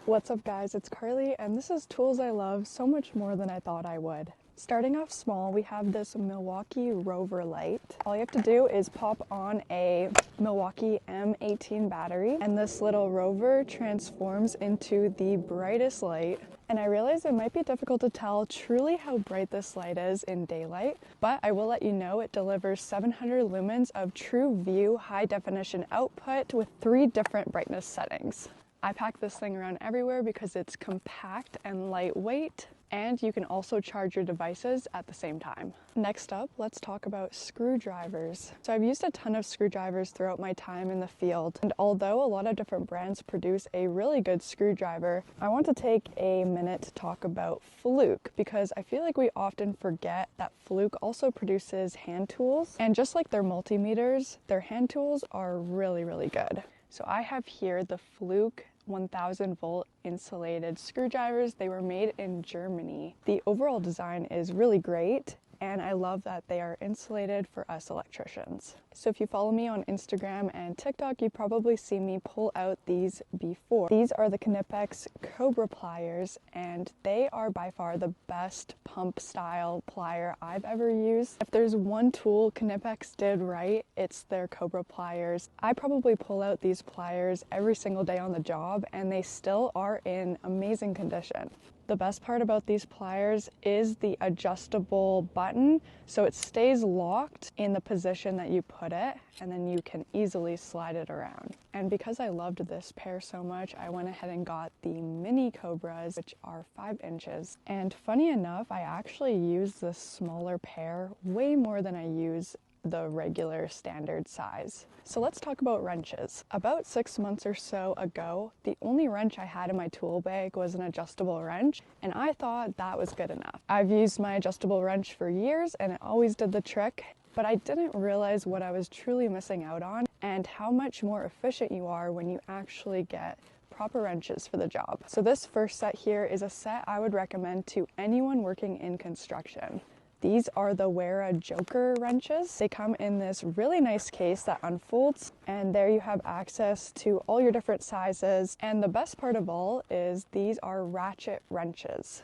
What's up guys, it's Carly and this is tools I love so much more than I thought I would. Starting off small, we have this Milwaukee Rover light. All you have to do is pop on a Milwaukee M18 battery and this little Rover transforms into the brightest light. And I realize it might be difficult to tell truly how bright this light is in daylight, but I will let you know it delivers 700 lumens of true view high definition output with 3 different brightness settings. I pack this thing around everywhere because it's compact and lightweight, and you can also charge your devices at the same time. Next up, let's talk about screwdrivers. So I've used a ton of screwdrivers throughout my time in the field, and although a lot of different brands produce a really good screwdriver, I want to take a minute to talk about Fluke because I feel like we often forget that Fluke also produces hand tools, and just like their multimeters, their hand tools are really good. So I have here the Fluke 1000 volt insulated screwdrivers. They were made in Germany. The overall design is really great, and I love that they are insulated for us electricians. So if you follow me on Instagram and TikTok, you probably see me pull out these before. These are the Knipex Cobra pliers, and they are by far the best pump style plier I've ever used. If there's one tool Knipex did right, it's their Cobra pliers. I probably pull out these pliers every single day on the job, and they still are in amazing condition. The best part about these pliers is the adjustable button, so it stays locked in the position that you put it, and then you can easily slide it around. And because I loved this pair so much, I went ahead and got the mini Cobras, which are 5 inches. And funny enough, I actually use this smaller pair way more than I use the regular standard size. So let's talk about wrenches. About 6 months or so ago, the only wrench I had in my tool bag was an adjustable wrench, and I thought that was good enough. I've used my adjustable wrench for years and it always did the trick, but I didn't realize what I was truly missing out on and how much more efficient you are when you actually get proper wrenches for the job. So this first set here is a set I would recommend to anyone working in construction. These are the Wera Joker wrenches. They come in this really nice case that unfolds, and there you have access to all your different sizes. And the best part of all is these are ratchet wrenches.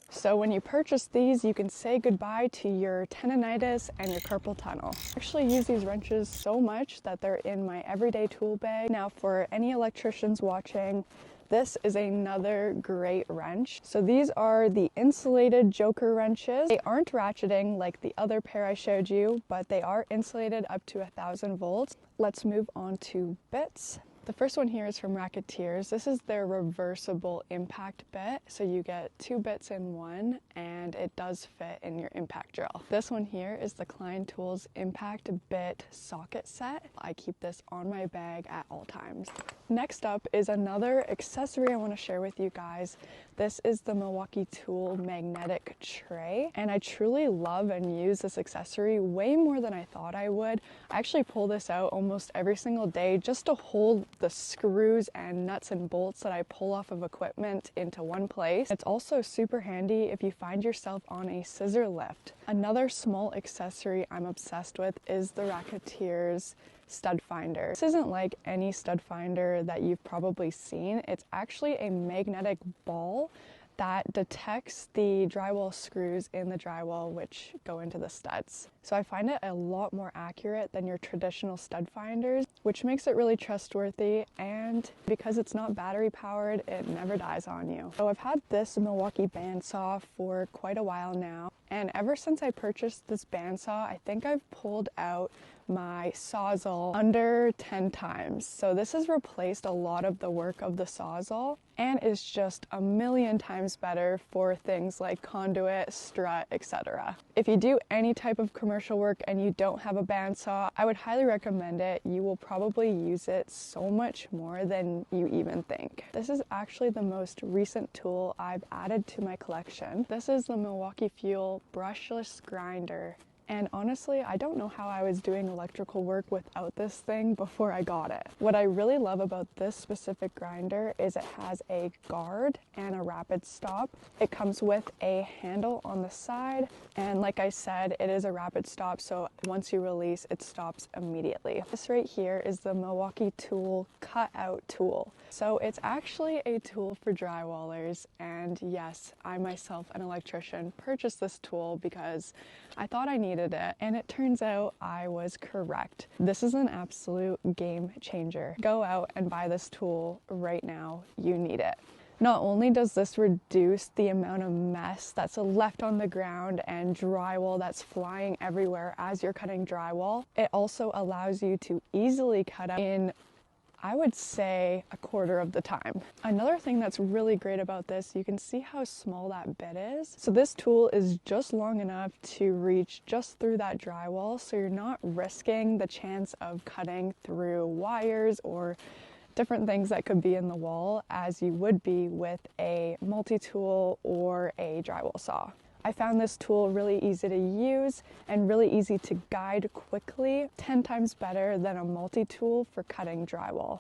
So when you purchase these, you can say goodbye to your tendonitis and your carpal tunnel. I actually use these wrenches so much that they're in my everyday tool bag. Now for any electricians watching, this is another great wrench. So these are the insulated Joker wrenches. They aren't ratcheting like the other pair I showed you, but they are insulated up to 1000 volts. Let's move on to bits. The first one here is from Racketeers. This is their reversible impact bit. So you get 2 bits in one, and it does fit in your impact drill. This one here is the Klein Tools Impact Bit Socket Set. I keep this on my bag at all times. Next up is another accessory I want to share with you guys. This is the Milwaukee Tool Magnetic Tray, and I truly love and use this accessory way more than I thought I would. I actually pull this out almost every single day just to hold the screws and nuts and bolts that I pull off of equipment into one place. It's also super handy if you find yourself on a scissor lift. Another small accessory I'm obsessed with is the Racketeers stud finder. This isn't like any stud finder that you've probably seen. It's actually a magnetic ball that detects the drywall screws in the drywall which go into the studs. So I find it a lot more accurate than your traditional stud finders, which makes it really trustworthy, and because it's not battery powered, it never dies on you. So I've had this Milwaukee bandsaw for quite a while now, and ever since I purchased this bandsaw, I think I've pulled out my Sawzall under 10 times. So this has replaced a lot of the work of the Sawzall and is just a million times better for things like conduit, strut, etc. If you do any type of commercial work and you don't have a bandsaw, I would highly recommend it. You will probably use it so much more than you even think. This is actually the most recent tool I've added to my collection. This is the Milwaukee Fuel brushless grinder. And honestly, I don't know how I was doing electrical work without this thing before I got it. What I really love about this specific grinder is it has a guard and a rapid stop. It comes with a handle on the side, and like I said, it is a rapid stop, so once you release, it stops immediately. This right here is the Milwaukee Tool cutout tool. So it's actually a tool for drywallers, and yes, I myself, an electrician, purchased this tool because I thought I needed it, and it turns out I was correct. This is an absolute game changer. Go out and buy this tool right now. You need it. Not only does this reduce the amount of mess that's left on the ground and drywall that's flying everywhere as you're cutting drywall, it also allows you to easily cut out in, I would say, a quarter of the time. Another thing that's really great about this, you can see how small that bit is. So this tool is just long enough to reach just through that drywall, so you're not risking the chance of cutting through wires or different things that could be in the wall as you would be with a multi-tool or a drywall saw. I found this tool really easy to use and really easy to guide quickly, 10 times better than a multi-tool for cutting drywall.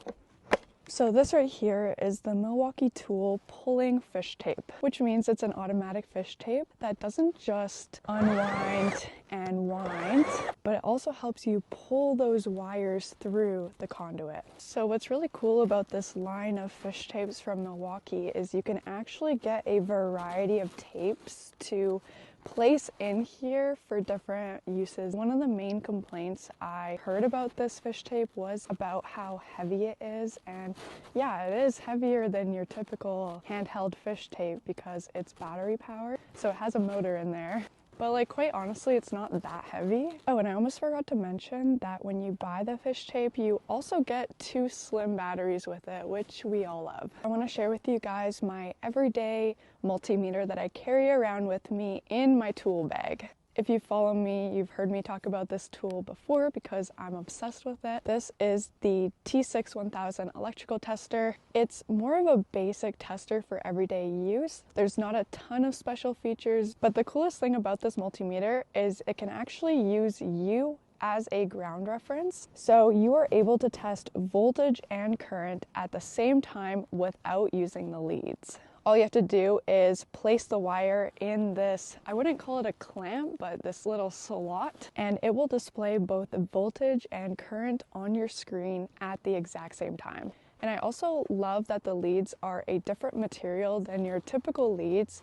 So this right here is the Milwaukee Tool pulling fish tape, which means it's an automatic fish tape that doesn't just unwind and wind, but it also helps you pull those wires through the conduit. So what's really cool about this line of fish tapes from Milwaukee is you can actually get a variety of tapes to place in here for different uses. One of the main complaints I heard about this fish tape was about how heavy it is, and yeah, it is heavier than your typical handheld fish tape because it's battery powered, so it has a motor in there. But like, quite honestly, it's not that heavy. Oh, and I almost forgot to mention that when you buy the fish tape, you also get 2 slim batteries with it, which we all love. I want to share with you guys my everyday multimeter that I carry around with me in my tool bag. If you follow me, you've heard me talk about this tool before because I'm obsessed with it. This is the T6 1000 electrical tester. It's more of a basic tester for everyday use. There's not a ton of special features, but the coolest thing about this multimeter is it can actually use you as a ground reference. So you are able to test voltage and current at the same time without using the leads. All you have to do is place the wire in this, I wouldn't call it a clamp, but this little slot, and it will display both the voltage and current on your screen at the exact same time. And I also love that the leads are a different material than your typical leads,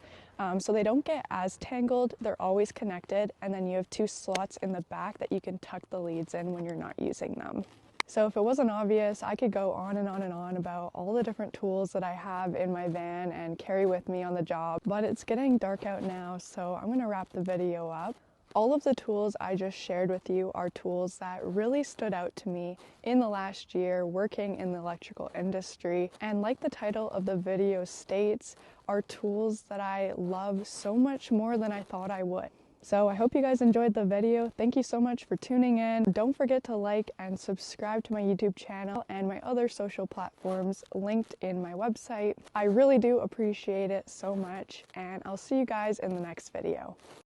so they don't get as tangled, they're always connected, and then you have 2 slots in the back that you can tuck the leads in when you're not using them. So if it wasn't obvious, I could go on and on and on about all the different tools that I have in my van and carry with me on the job, but it's getting dark out now, so I'm going to wrap the video up. All of the tools I just shared with you are tools that really stood out to me in the last year working in the electrical industry, and like the title of the video states, are tools that I love so much more than I thought I would. So I hope you guys enjoyed the video. Thank you so much for tuning in. Don't forget to like and subscribe to my YouTube channel and my other social platforms linked in my website. I really do appreciate it so much, and I'll see you guys in the next video.